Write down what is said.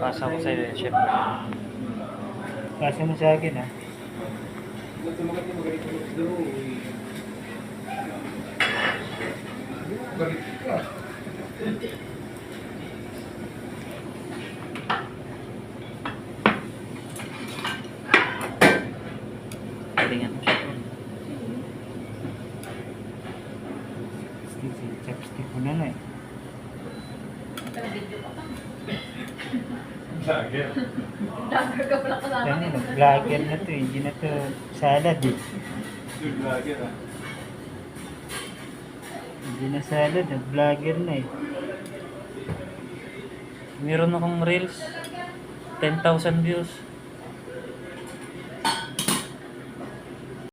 Pasa ko sa'yo yun, chef. Pasa mo sa akin, ha? Galingan mo, chef. Chopstick ko na eh. Vlogger ka pala kasama. Kaya nag-vlogger na to, hindi na to salad eh. Hindi na salad, nag-vlogger na eh. Meron akong reels. 10,000 views.